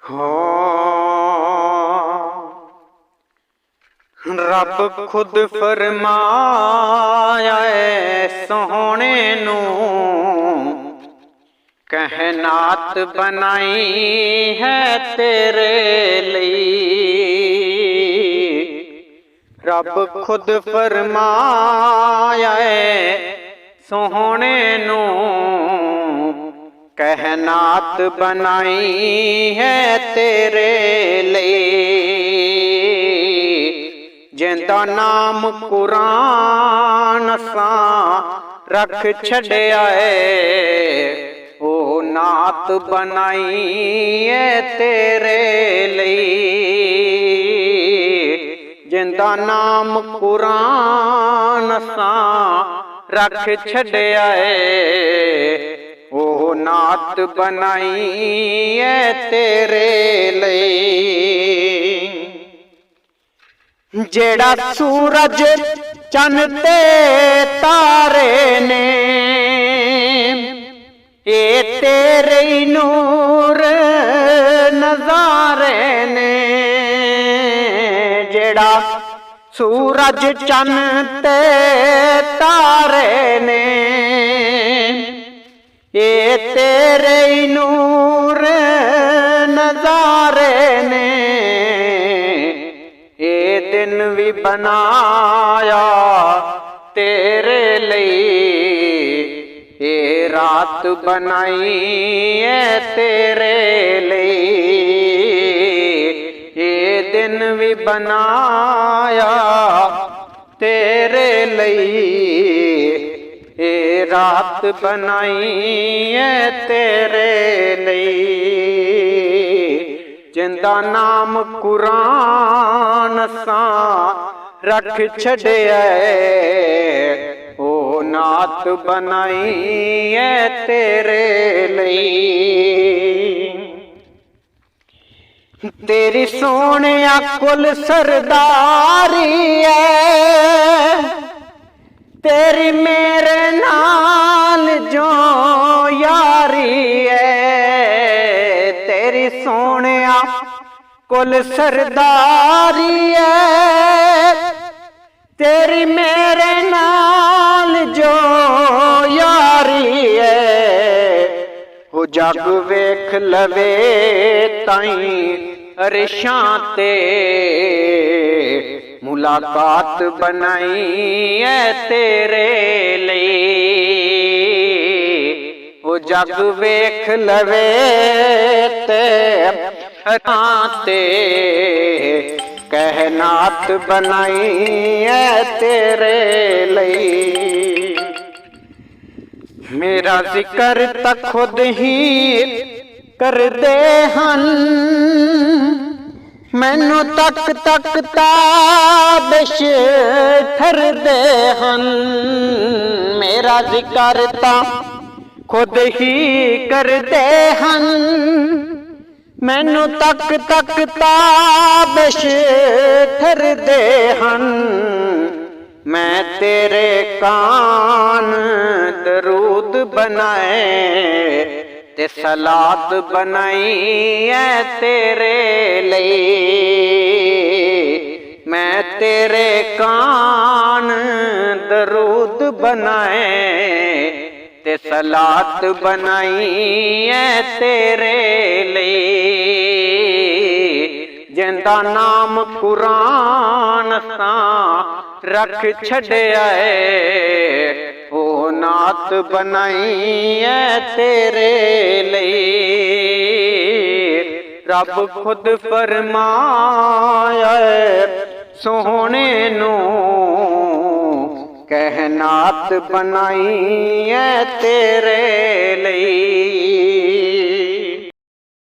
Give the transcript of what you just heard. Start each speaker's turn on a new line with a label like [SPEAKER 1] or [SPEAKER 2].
[SPEAKER 1] हो रब खुद फरमाया सोहने नू कहनात बनाई है तेरे लिए। रब खुद फरमाया सोहने नू कहनात बनाई है तेरे लिए। जिंदा नाम कुरान सा रख छड़िया ओ नात बनाई है तेरे लिए। जिंदा नाम कुरान सा रख छड़िया ओ नात बनाई है तेरे लिए। जेड़ा सूरज चन ते तारे ने ये तेरे नूर नजारे ने। जेड़ा सूरज चन ते तारे ने ये तेरे नूर नजारे ने। ये दिन भी बनाया तेरे लिए, ये रात बनाई है तेरे लिए। ये दिन भी बनाया तेरे लिए, ये रात बनाई है तेरे लिए। जिंदा नाम कुरान सा रख छड़िया ओ नात बनाई है तेरे लिए। तेरी सोने कुल सरदारी है, तेरी मेरे नाल जो यारी है। तेरी सोने कुल सरदारी है, तेरी मेरे नाल जो यारी है। वो जग वेख लवे ताई अरिशां ते मुलाकात बनाई है तेरे लिए। वो जग वेख लवे ते कहनात बनाई है तेरे लिए। मेरा जिक्र तक खुद ही कर दे हन, मैनू तक तक ताबिश ठर दे हन। मेरा जिक्र तक खुद ही कर दे हन, मैनू तक तक ताबिश ठर दे हन। मैं तेरे कान दरूद बनाए ते सलात बनाई है तेरे लिए। मैं तेरे कान दरूद बनाए ते सलात बनाई है तेरे लिए। जिंदा नाम कुरान सा रख छड़िया ओ नात बनाई है तेरे लिए। रब खुद फरमाया सोहने नू कहनात बनाई है तेरे लिए।